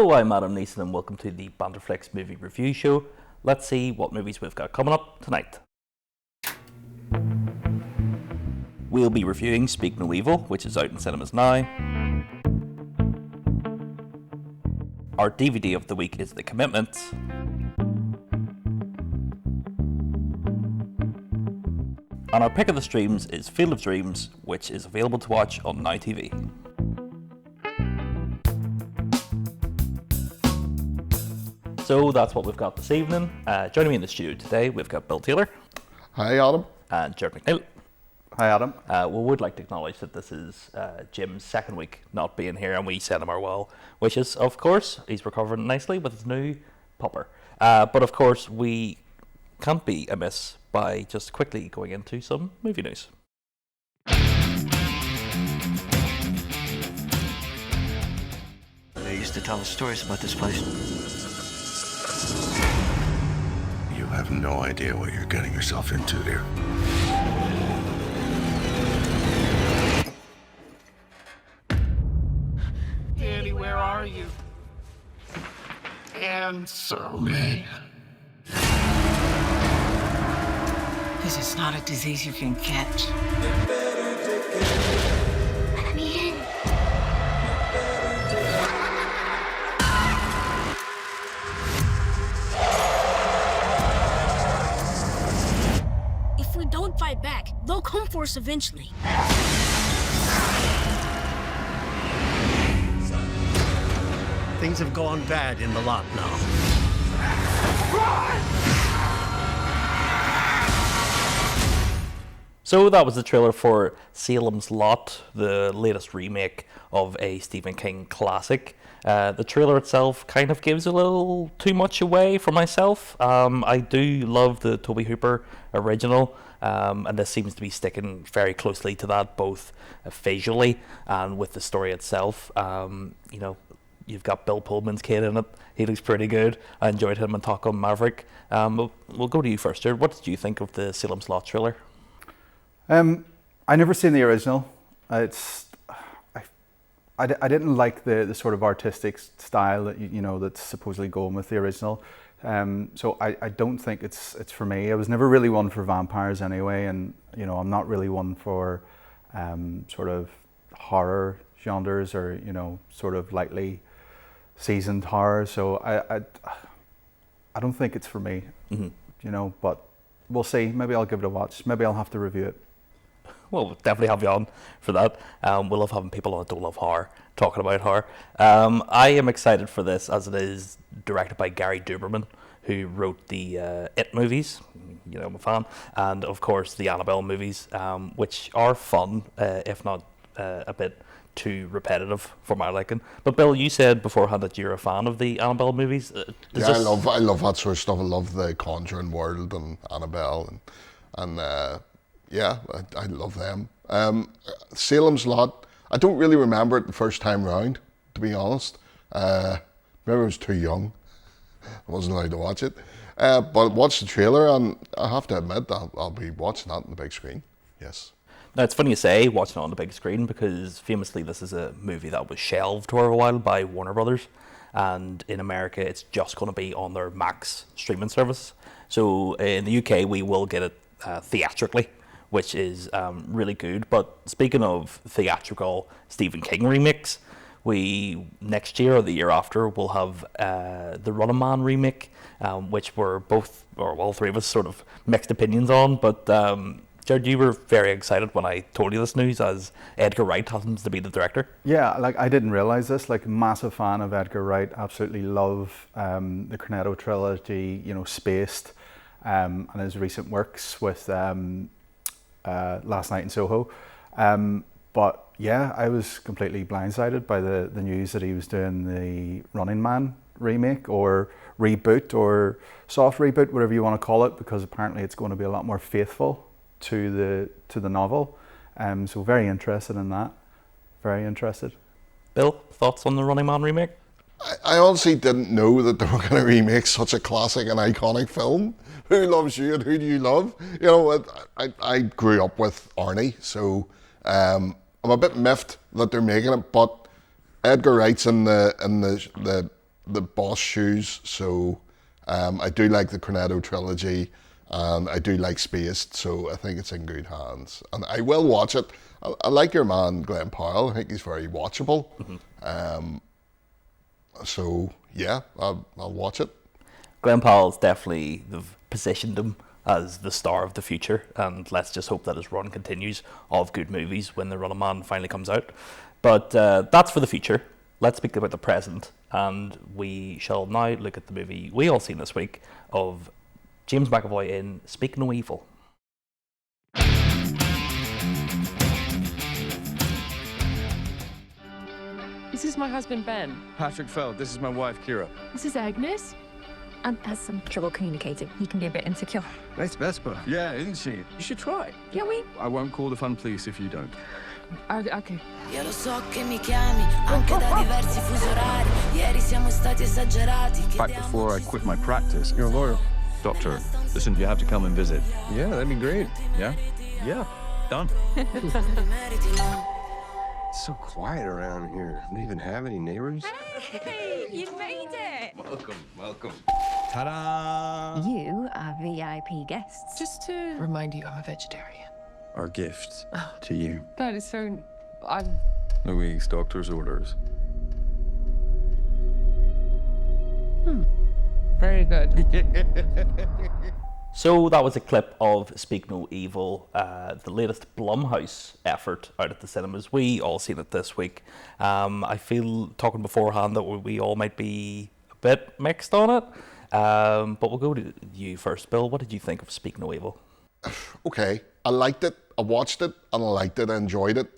Hello, I'm Adam Neeson and welcome to the Banterflix movie review show. Let's see what movies we've got coming up tonight. We'll be reviewing Speak No Evil, which is out in cinemas now. Our DVD of the week is The Commitment. And our pick of the streams is Field of Dreams, which is available to watch on Now TV. So that's what we've got this evening. Joining me in the studio today, we've got Bill Taylor. Hi, Adam. And Gerard McNeil. Hi, Adam. We would like to acknowledge that this is Jim's second week not being here, and we send him our well wishes, of course. He's recovering nicely with his new pupper. But of course, we can't be amiss by just quickly going into some movie news. They used to tell us stories about this place. You have no idea what you're getting yourself into here. Danny, where are you? Answer me. This is not a disease you can catch. Let me in. If we don't fight back, they'll come for us eventually. Things have gone bad in the lot now. So that was the trailer for Salem's Lot, the latest remake of a Stephen King classic. The trailer itself kind of gives a little too much away for myself. I do love the Tobe Hooper original, and this seems to be sticking very closely to that, both visually and with the story itself. You've got Bill Pullman's kid in it. He looks pretty good. I enjoyed him in Top Gun Maverick. We'll go to you first, Gerard. What did you think of the Salem's Lot trailer? I never seen the original. I didn't like the sort of artistic style that that's supposedly going with the original. So I don't think it's for me. I was never really one for vampires anyway, and I'm not really one for sort of horror genres or sort of lightly seasoned horror. So I don't think it's for me. Mm-hmm. But we'll see. Maybe I'll give it a watch. Maybe I'll have to review it. Well, we'll definitely have you on for that. We love having people on that don't love horror, talking about horror. I am excited for this as it is directed by Gary Duberman, who wrote the It movies, I'm a fan, and of course the Annabelle movies, which are fun, if not a bit too repetitive for my liking. But Bill, you said beforehand that you're a fan of the Annabelle movies. I love that sort of stuff. I love the Conjuring world and Annabelle and I love them. Salem's Lot, I don't really remember it the first time round, to be honest. Maybe I was too young. I wasn't allowed to watch it. But watch the trailer, and I have to admit I'll be watching that on the big screen. Yes. Now, it's funny you say watching it on the big screen, because famously this is a movie that was shelved for a while by Warner Brothers, and in America it's just going to be on their Max streaming service. So in the UK we will get it theatrically, which is really good. But speaking of theatrical Stephen King remakes, we next year or the year after will have the Running Man remake, which we're both, or all three of us, sort of mixed opinions on. But Gerard, you were very excited when I told you this news, as Edgar Wright happens to be the director. Yeah, I didn't realize this. Massive fan of Edgar Wright. Absolutely love the Cornetto trilogy. Spaced, and his recent works with Last Night in Soho. But yeah, I was completely blindsided by the news that he was doing the Running Man remake or reboot or soft reboot, whatever you want to call it, because apparently it's going to be a lot more faithful to the novel. So very interested in that. Very interested. Bill, thoughts on the Running Man remake? I honestly didn't know that they were going to remake such a classic and iconic film. Who loves you and who do you love? I grew up with Arnie, so I'm a bit miffed that they're making it. But Edgar Wright's in the the boss shoes, so I do like the Cornetto trilogy, and I do like Spaced, so I think it's in good hands. And I will watch it. I like your man, Glenn Powell. I think he's very watchable. So, yeah, I'll watch it. Glenn Powell's definitely, they've positioned him as the star of the future, and let's just hope that his run continues of good movies when The Running Man finally comes out. But that's for the future. Let's speak about the present, and we shall now look at the movie we all seen this week of James McAvoy in Speak No Evil. This is my husband, Ben. Patrick Feld, this is my wife, Kira. This is Agnes. And has some trouble communicating. He can be a bit insecure. Nice Vespa. Yeah, isn't she? You should try. Yeah, we. I won't call the fun police if you don't. Okay. Back before I quit my practice. You're a lawyer. Doctor, listen, you have to come and visit. Yeah, that'd be great. Yeah? Yeah. Done. It's so quiet around here. Do you even have any neighbors? Hey, you made it! Welcome. Ta-da! You are VIP guests. Just to remind you, I'm a vegetarian. Our gift to you. That is so... I'm... Louise, doctor's orders. Very good. So that was a clip of Speak No Evil, the latest Blumhouse effort out at the cinemas. We all seen it this week. I feel, talking beforehand, that we all might be a bit mixed on it. But we'll go to you first, Bill. What did you think of Speak No Evil? Okay, I liked it, I watched it, and I liked it, I enjoyed it.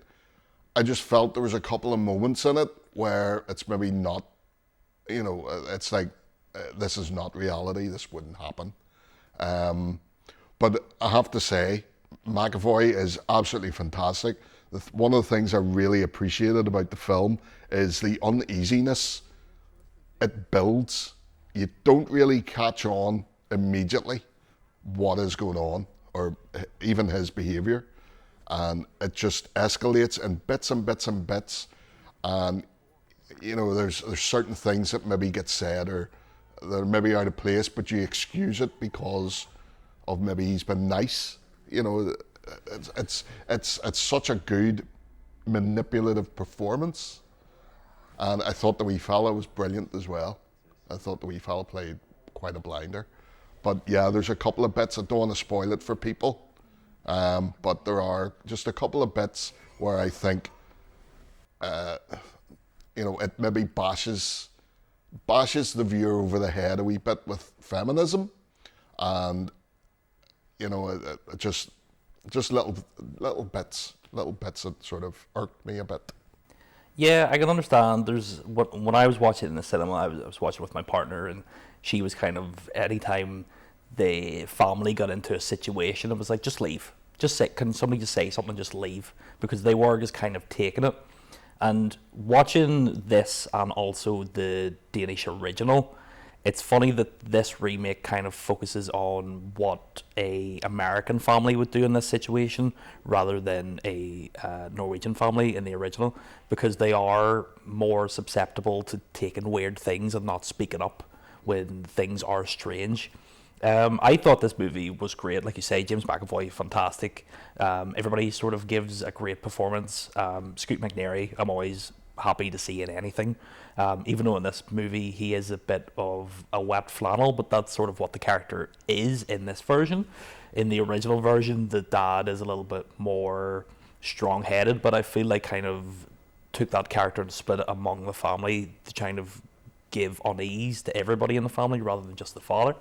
I just felt there was a couple of moments in it where it's maybe not, it's like, this is not reality, this wouldn't happen. But I have to say, McAvoy is absolutely fantastic. One of the things I really appreciated about the film is the uneasiness it builds. You don't really catch on immediately what is going on, or even his behaviour, and it just escalates in bits and bits and bits. And there's certain things that maybe get said or they're maybe out of place, but you excuse it because of maybe he's been nice. It's such a good manipulative performance, and I thought the wee fella was brilliant as well. I thought the wee fella played quite a blinder. But yeah, there's a couple of bits, I don't want to spoil it for people, but there are just a couple of bits where I think it maybe bashes the viewer over the head a wee bit with feminism, and just little bits that sort of irked me a bit. Yeah, I can understand. When I was watching in the cinema, I was watching with my partner, and she was kind of, anytime the family got into a situation, it was like, just leave. Can somebody just say something, just leave? Because they were just kind of taking it. And watching this and also the Danish original, it's funny that this remake kind of focuses on what a American family would do in this situation rather than a Norwegian family in the original, because they are more susceptible to taking weird things and not speaking up when things are strange. I thought this movie was great. Like you say, James McAvoy, fantastic. Everybody sort of gives a great performance. Scoot McNairy, I'm always happy to see in anything. Even though in this movie he is a bit of a wet flannel, but that's sort of what the character is in this version. In the original version, the dad is a little bit more strong-headed, but I feel like kind of took that character and split it among the family to kind of give unease to everybody in the family rather than just the father.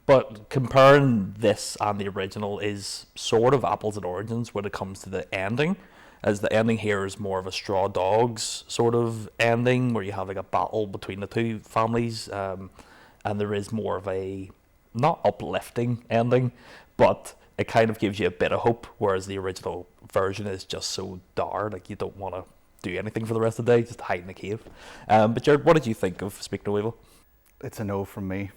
But comparing this and the original is sort of apples and oranges when it comes to the ending, as the ending here is more of a straw dogs sort of ending where you have like a battle between the two families, and there is more of a not uplifting ending, but it kind of gives you a bit of hope, whereas the original version is just so dire, like you don't want to do anything for the rest of the day, just hide in a cave. But Gerard, what did you think of Speak No Evil? It's a no from me.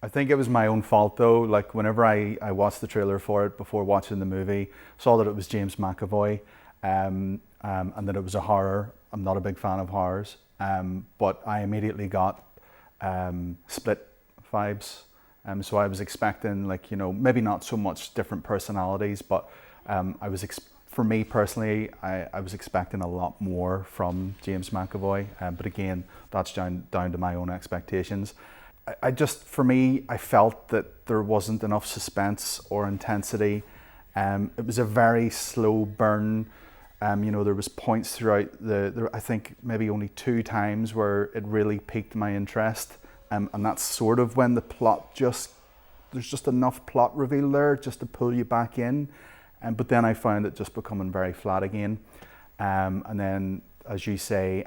I think it was my own fault though. Like whenever I watched the trailer for it before watching the movie, saw that it was James McAvoy, and that it was a horror. I'm not a big fan of horrors. but I immediately got Split vibes. So I was expecting, like, you know, maybe not so much different personalities, but for me personally, I was expecting a lot more from James McAvoy. But again, that's down to my own expectations. I felt that there wasn't enough suspense or intensity. It was a very slow burn. You know, there was points throughout I think maybe only 2 times where it really piqued my interest. And that's sort of when the plot there's just enough plot reveal there just to pull you back in. But then I found it just becoming very flat again. And then, as you say,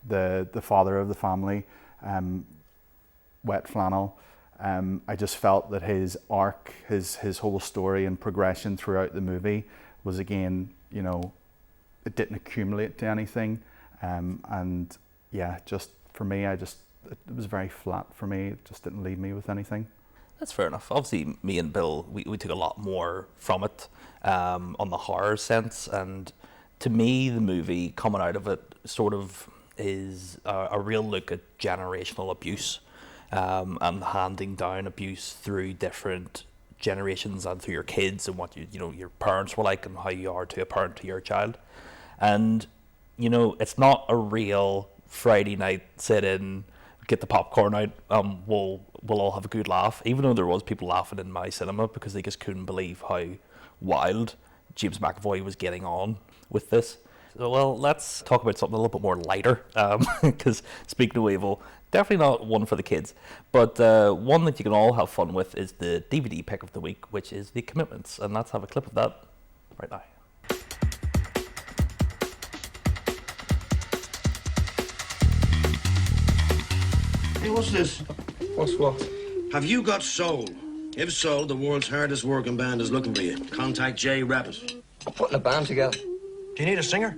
the father of the family, Wet Flannel, I just felt that his arc, his whole story and progression throughout the movie was, again, you know, it didn't accumulate to anything. And yeah, just for me, it was very flat for me. It just didn't leave me with anything. That's fair enough. Obviously, me and Bill, we took a lot more from it on the horror sense. And to me, the movie coming out of it sort of is a real look at generational abuse and handing down abuse through different generations and through your kids and what you know your parents were like and how you are to a parent to your child. And you know, it's not a real Friday night sit in, get the popcorn out, we'll all have a good laugh, even though there was people laughing in my cinema because they just couldn't believe how wild James McAvoy was getting on with this. So, well, let's talk about something a little bit more lighter, because speaking of evil, definitely not one for the kids, but one that you can all have fun with is the DVD pick of the week, which is The Commitments, and let's have a clip of that right now. Hey, what's this? What's what? Have you got soul? If so, the world's hardest working band is looking for you. Contact Jay Rabbit. I'm putting a band together. Do you need a singer?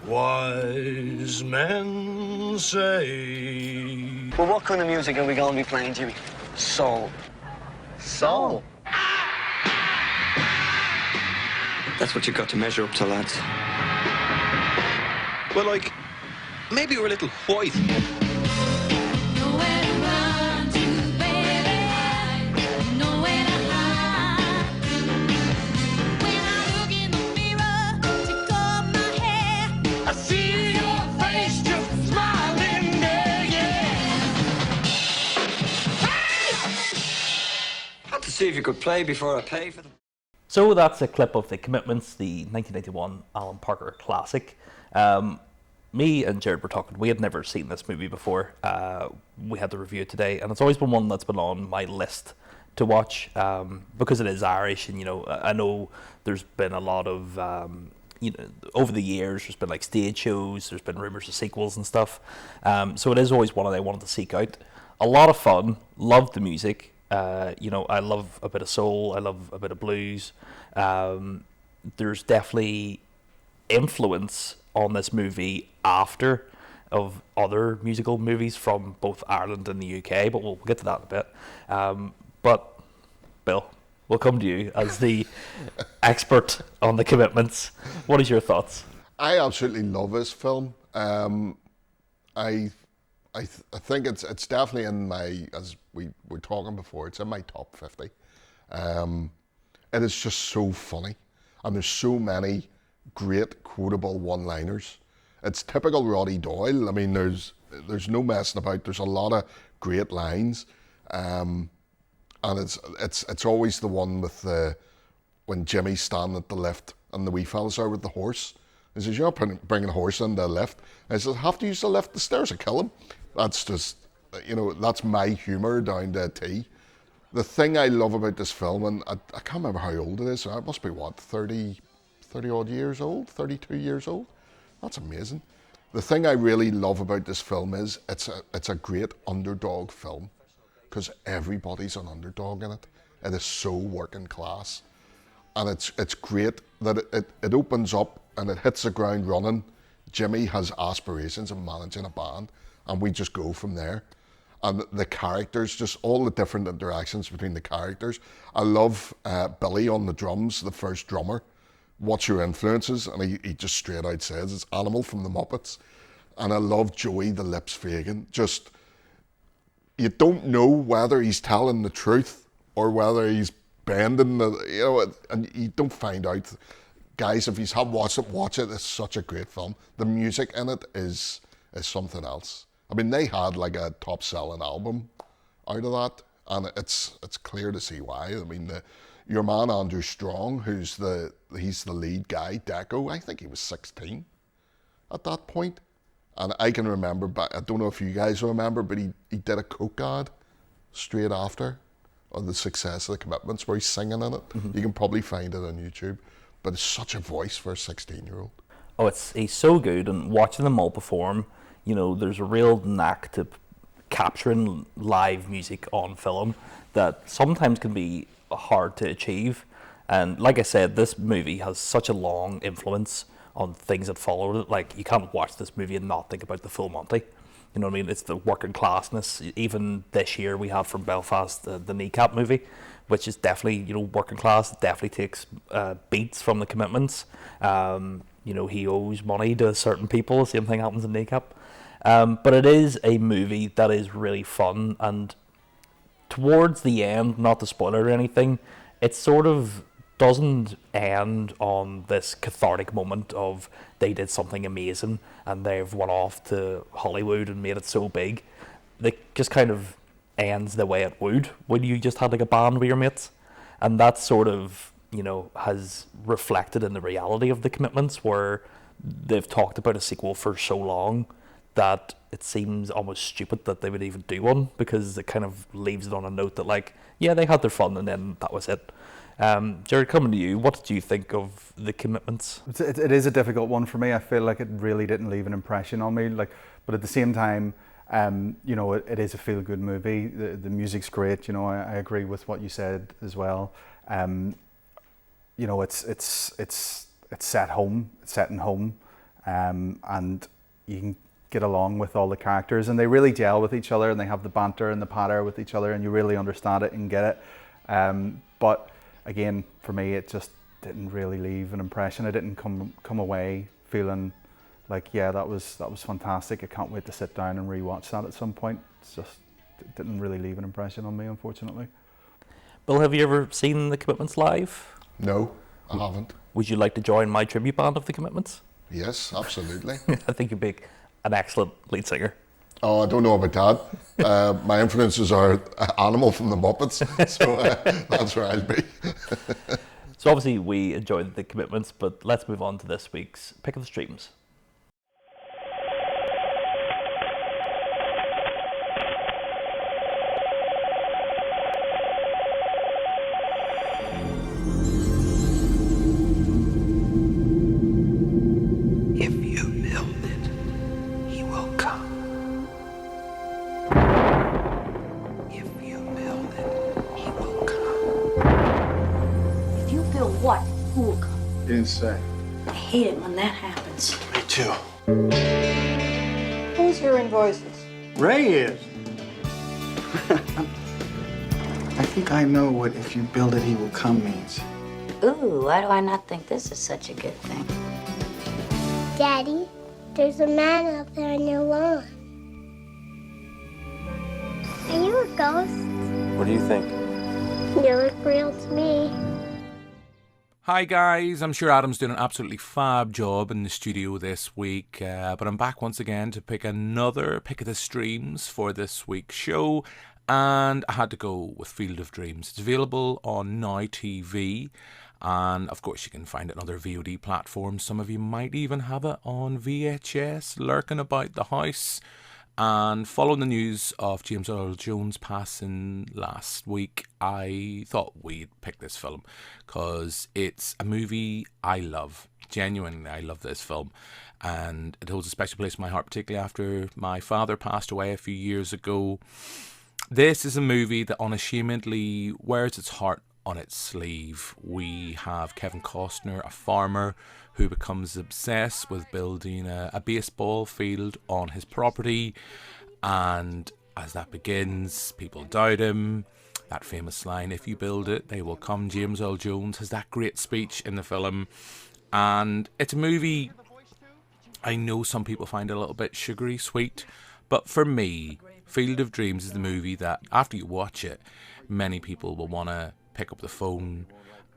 Wise men say... Well, what kind of music are we going to be playing, Jimmy? Soul. Soul? That's what you got to measure up to, lads. Well, like, maybe we're a little white. See if you could play before I pay for them. So that's a clip of The Commitments, the 1991 Alan Parker classic. Me and Gerard were talking, we had never seen this movie before. We had to review it today, and it's always been one that's been on my list to watch because it is Irish, and you know, I know there's been a lot of you know, over the years there's been like stage shows, there's been rumours of sequels and stuff. So it is always one that I wanted to seek out. A lot of fun, loved the music. You know, I love a bit of soul, I love a bit of blues. There's definitely influence on this movie after of other musical movies from both Ireland and the UK, but we'll get to that in a bit. But Bill, we'll come to you as the expert on The Commitments. What is your thoughts? I absolutely love this film. I think it's definitely in my, as we were talking before, it's in my top 50. It is just so funny, and there's so many great quotable one-liners. It's typical Roddy Doyle. I mean, there's no messing about. There's a lot of great lines, and it's always the one with when Jimmy's standing at the lift and the wee fella's out with the horse. He says, "You're bringing a horse in the lift." And he says, "I have to use the lift. The stairs will kill him." That's just, you know, that's my humour down to a T. The thing I love about this film, and I can't remember how old it is, so it must be what, 30 odd years old, 32 years old? That's amazing. The thing I really love about this film is it's a great underdog film, because everybody's an underdog in it. It is so working class. And it's great that it opens up and it hits the ground running. Jimmy has aspirations of managing a band, and we just go from there. And the characters, just all the different interactions between the characters. I love Billy on the drums, the first drummer. What's your influences? And he just straight out says it's Animal from the Muppets. And I love Joey the Lips Fagan. Just, you don't know whether he's telling the truth or whether he's bending the, you know, and you don't find out. Guys, if you haven't watched it, watch it. It's such a great film. The music in it is something else. I mean, they had like a top-selling album out of that, and it's clear to see why. I mean, your man Andrew Strong, he's the lead guy, Deco. I think he was 16 at that point. And I can remember back, I don't know if you guys remember, but he did a Coke ad straight after of the success of The Commitments where he's singing in it. Mm-hmm. You can probably find it on YouTube. But it's such a voice for a 16-year-old. Oh, he's so good, and watching them all perform, you know, there's a real knack to capturing live music on film that sometimes can be hard to achieve. And like I said, this movie has such a long influence on things that followed it. Like, you can't watch this movie and not think about the Full Monty. You know what I mean? It's the working classness. Even this year we have from Belfast the Kneecap movie, which is definitely, you know, working class. It definitely takes beats from The Commitments. You know, he owes money to certain people. The same thing happens in Kneecap. But it is a movie that is really fun, and towards the end, not to spoil it or anything, it sort of doesn't end on this cathartic moment of they did something amazing and they've went off to Hollywood and made it so big. It just kind of ends the way it would when you just had like a band with your mates. And that sort of, you know, has reflected in the reality of The Commitments, where they've talked about a sequel for so long that it seems almost stupid that they would even do one, because it kind of leaves it on a note that, like, yeah, they had their fun and then that was it. Gerard, coming to you, what did you think of The Commitments? It is a difficult one for me. I feel like it really didn't leave an impression on me. Like, but at the same time, you know, it is a feel-good movie. The music's great. You know, I agree with what you said as well. You know, it's set in home, and you can get along with all the characters, and they really gel with each other, and they have the banter and the patter with each other, and you really understand it and get it. But again, for me, it just didn't really leave an impression. I didn't come away feeling like, yeah, that was fantastic. I can't wait to sit down and rewatch that at some point. It didn't really leave an impression on me, unfortunately. Bill, have you ever seen The Commitments live? No, I haven't. Would you like to join my tribute band of The Commitments? Yes, absolutely. I think you'd be an excellent lead singer. Oh, I don't know about that. My influences are Animal from the Muppets, so that's where I'll be. So obviously we enjoyed The Commitments, but let's move on to this week's Pick of the Streams. If you build it, he will come. If you build it, he will come. If you build what, who will come? Didn't say. I hate it when that happens. Me too. Who's here invoices? Ray is. I think I know what "if you build it, he will come" means. Ooh, why do I not think this is such a good thing? Daddy, there's a man out there on your lawn. Are you a ghost? What do you think? You look real to me. Hi guys, I'm sure Adam's doing an absolutely fab job in the studio this week, but I'm back once again to pick another pick of the streams for this week's show, and I had to go with Field of Dreams. It's available on Now TV, and of course you can find it on other VOD platforms. Some of you might even have it on VHS lurking about the house. And following the news of James Earl Jones passing last week, I thought we'd pick this film because it's a movie I love. Genuinely, I love this film. And it holds a special place in my heart, particularly after my father passed away a few years ago. This is a movie that unashamedly wears its heart on its sleeve. We have Kevin Costner, a farmer who becomes obsessed with building a baseball field on his property, and as that begins, people doubt him. That famous line, "If you build it, they will come." James Earl Jones has that great speech in the film, and it's a movie I know some people find it a little bit sugary sweet, but for me, Field of Dreams is the movie that after you watch it, many people will want to pick up the phone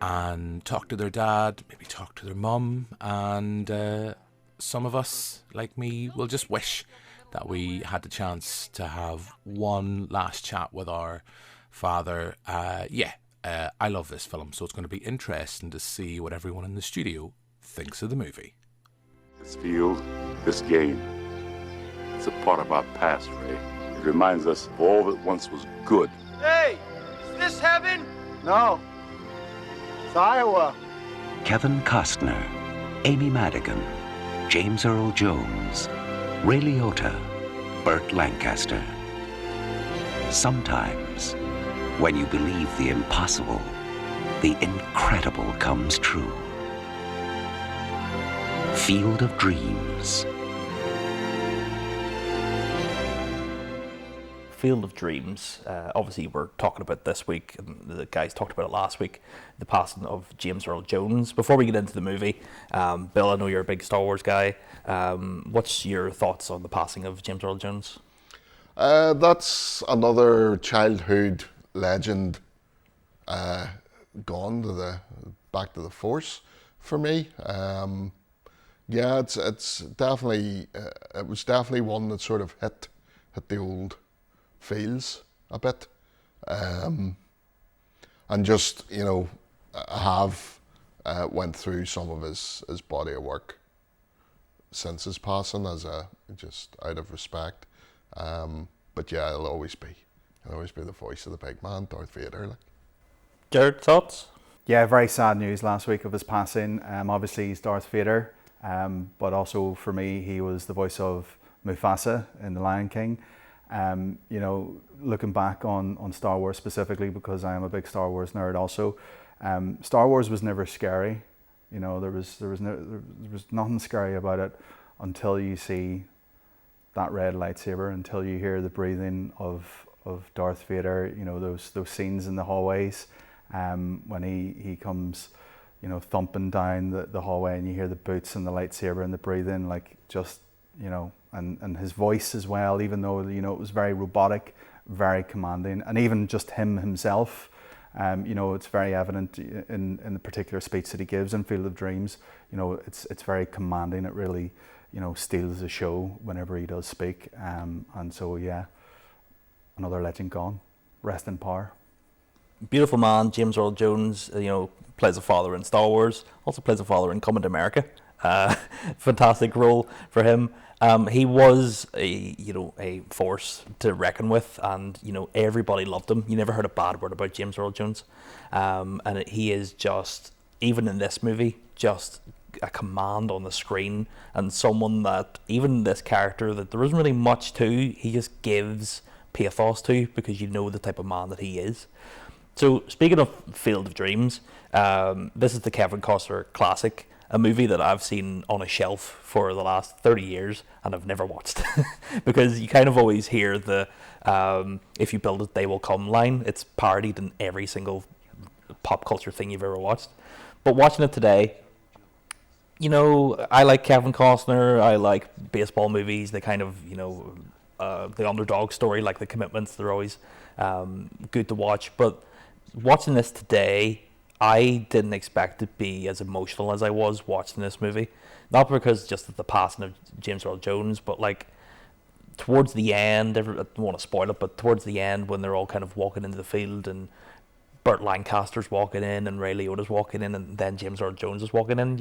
and talk to their dad, maybe talk to their mum, and some of us, like me, will just wish that we had the chance to have one last chat with our father. I love this film, so it's going to be interesting to see what everyone in the studio thinks of the movie. This field, this game, it's a part of our past, Ray. It reminds us of all that once was good. Hey, is this heaven? No. It's Iowa. Kevin Costner, Amy Madigan, James Earl Jones, Ray Liotta, Burt Lancaster. Sometimes, when you believe the impossible, the incredible comes true. Field of Dreams. Field of Dreams. Obviously, we're talking about this week, and the guys talked about it last week, the passing of James Earl Jones. Before we get into the movie, Bill, I know you're a big Star Wars guy. What's your thoughts on the passing of James Earl Jones? That's another childhood legend gone to back to the Force for me. It's definitely it was definitely one that sort of hit the old feels a bit, and just I have went through some of his body of work since his passing just out of respect, but yeah, he'll always be the voice of the big man, Darth Vader. Like. Gerard, thoughts? Yeah, very sad news last week of his passing. Obviously he's Darth Vader, but also for me he was the voice of Mufasa in The Lion King. Looking back on Star Wars specifically, because I am a big Star Wars nerd also, Star Wars was never scary. There was nothing scary about it until you see that red lightsaber, until you hear the breathing of Darth Vader. Those scenes in the hallways, when he comes, thumping down the hallway, and you hear the boots and the lightsaber and the breathing, like just and his voice as well, even though it was very robotic, very commanding, and even just himself. It's very evident in the particular speech that he gives in Field of Dreams. It's very commanding. It really, steals the show whenever he does speak. And so, yeah, another legend gone. Rest in power. Beautiful man, James Earl Jones. Plays a father in Star Wars. Also plays a father in Coming to America. Fantastic role for him. He was a force to reckon with, and everybody loved him. You never heard a bad word about James Earl Jones, and he is just, even in this movie, just a command on the screen, and someone that even this character that there isn't really much to, he just gives pathos to, because the type of man that he is. So speaking of Field of Dreams, this is the Kevin Costner classic. A movie that I've seen on a shelf for the last 30 years and I've never watched. Because you kind of always hear the if you build it, they will come line. It's parodied in every single pop culture thing you've ever watched. But watching it today, I like Kevin Costner. I like baseball movies. They kind of, the underdog story, like The Commitments, they're always good to watch. But watching this today, I didn't expect to be as emotional as I was watching this movie. Not because just of the passing of James Earl Jones, but like towards the end, I don't want to spoil it, but towards the end when they're all kind of walking into the field and Burt Lancaster's walking in and Ray Liotta's walking in and then James Earl Jones is walking in,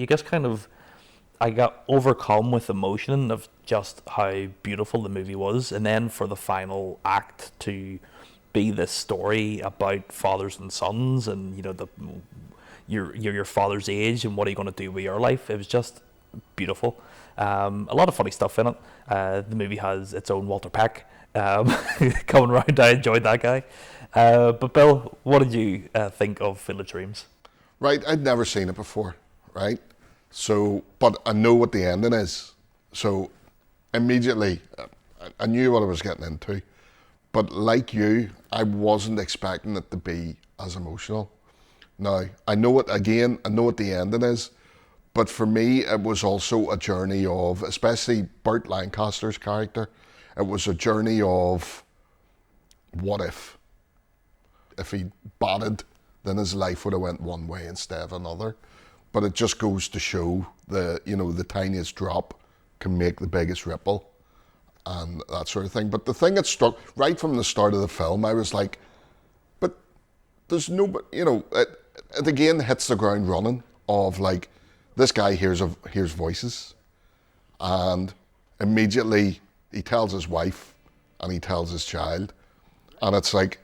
I got overcome with emotion of just how beautiful the movie was. And then for the final act to be this story about fathers and sons and your father's age and what are you going to do with your life, it was just beautiful. A lot of funny stuff in it. The movie has its own Walter Peck coming around. I enjoyed that guy. But Bill, what did you think of Field of Dreams? Right, I'd never seen it before, right? So, but I know what the ending is. So immediately I knew what I was getting into. But like you, I wasn't expecting it to be as emotional. Now, I know what the ending is, But for me, it was also a journey of, especially Burt Lancaster's character, it was a journey of what if? If he batted, then his life would have went one way instead of another. But it just goes to show the tiniest drop can make the biggest ripple and that sort of thing. But the thing that struck right from the start of the film, I was like, but there's nobody, it again hits the ground running of like, this guy hears voices, and immediately he tells his wife and he tells his child, and it's like,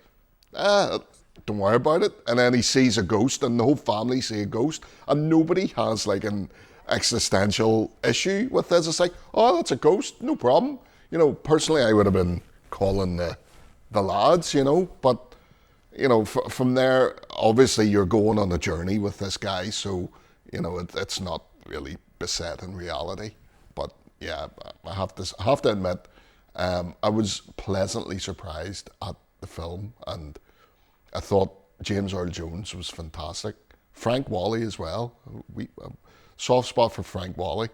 don't worry about it. And then he sees a ghost, and the whole family see a ghost, and nobody has like an existential issue with this. It's like, oh, that's a ghost, no problem. Personally, I would have been calling the lads, but from there, obviously you're going on a journey with this guy, so it's not really beset in reality. But yeah, I have to admit, I was pleasantly surprised at the film, and I thought James Earl Jones was fantastic. Frank Wally as well. Soft spot for Frank Wally.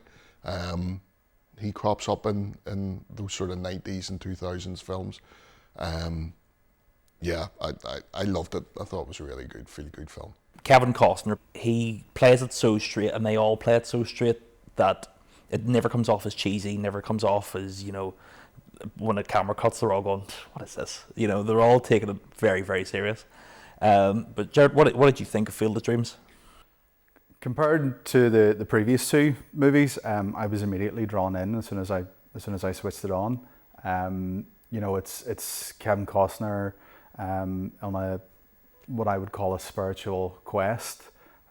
He crops up in those sort of 90s and 2000s films. Yeah, I loved it. I thought it was a really good, feel-good film. Kevin Costner, he plays it so straight, and they all play it so straight that it never comes off as cheesy, never comes off as, when a camera cuts, they're all going, what is this? They're all taking it very, very serious. But Gerard, what did you think of Field of Dreams? Compared to the previous two movies, I was immediately drawn in as soon as I switched it on. It's Kevin Costner on what I would call a spiritual quest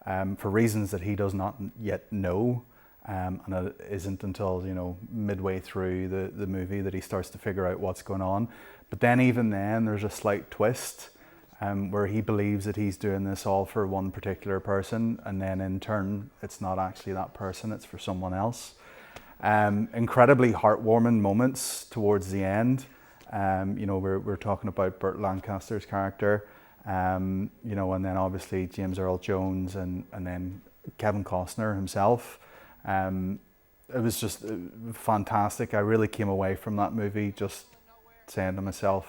for reasons that he does not yet know, and it isn't until midway through the movie that he starts to figure out what's going on. But then even then, there's a slight twist. Where he believes that he's doing this all for one particular person, and then in turn, it's not actually that person, it's for someone else. Incredibly heartwarming moments towards the end. We're talking about Burt Lancaster's character, and then obviously James Earl Jones and then Kevin Costner himself. It was just fantastic. I really came away from that movie just saying to myself,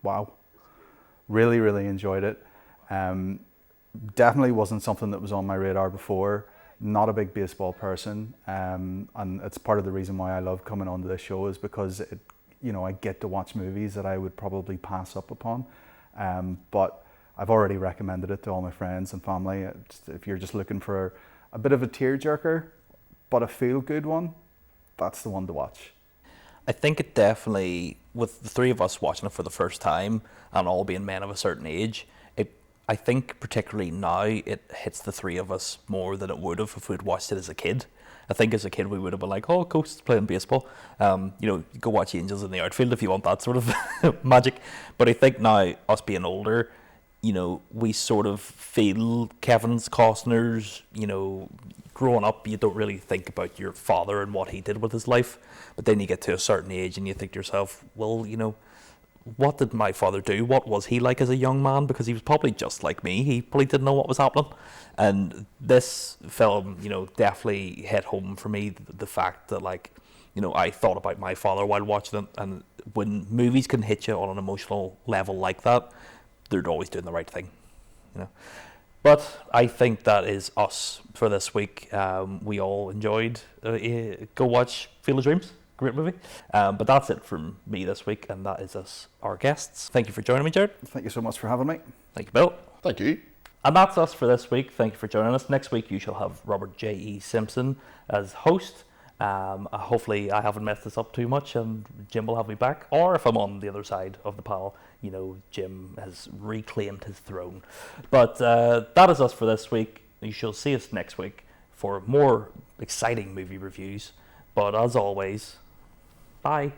wow. Really, really enjoyed it. Definitely wasn't something that was on my radar before. Not a big baseball person, and it's part of the reason why I love coming onto this show is because I get to watch movies that I would probably pass up upon. But I've already recommended it to all my friends and family. If you're just looking for a bit of a tearjerker, but a feel-good one, that's the one to watch. I think it definitely, with the three of us watching it for the first time and all being men of a certain age, I think particularly now it hits the three of us more than it would have if we'd watched it as a kid. I think as a kid we would have been like, oh, ghosts playing baseball. Go watch Angels in the Outfield if you want that sort of magic. But I think now, us being older, we sort of feel Kevin Costner's, growing up, you don't really think about your father and what he did with his life. But then you get to a certain age and you think to yourself, well, what did my father do? What was he like as a young man? Because he was probably just like me. He probably didn't know what was happening. And this film, definitely hit home for me the fact that, I thought about my father while watching it. And when movies can hit you on an emotional level like that, they're always doing the right thing, But I think that is us for this week. We all enjoyed. Go watch Field of Dreams. Great movie. But that's it from me this week, and that is us, our guests. Thank you for joining me, Gerard. Thank you so much for having me. Thank you, Bill. Thank you. And that's us for this week. Thank you for joining us. Next week, you shall have Robert J.E. Simpson as host. Hopefully, I haven't messed this up too much, and Jim will have me back. Or if I'm on the other side of the panel, Jim has reclaimed his throne. But that is us for this week. You shall see us next week for more exciting movie reviews. But as always, bye.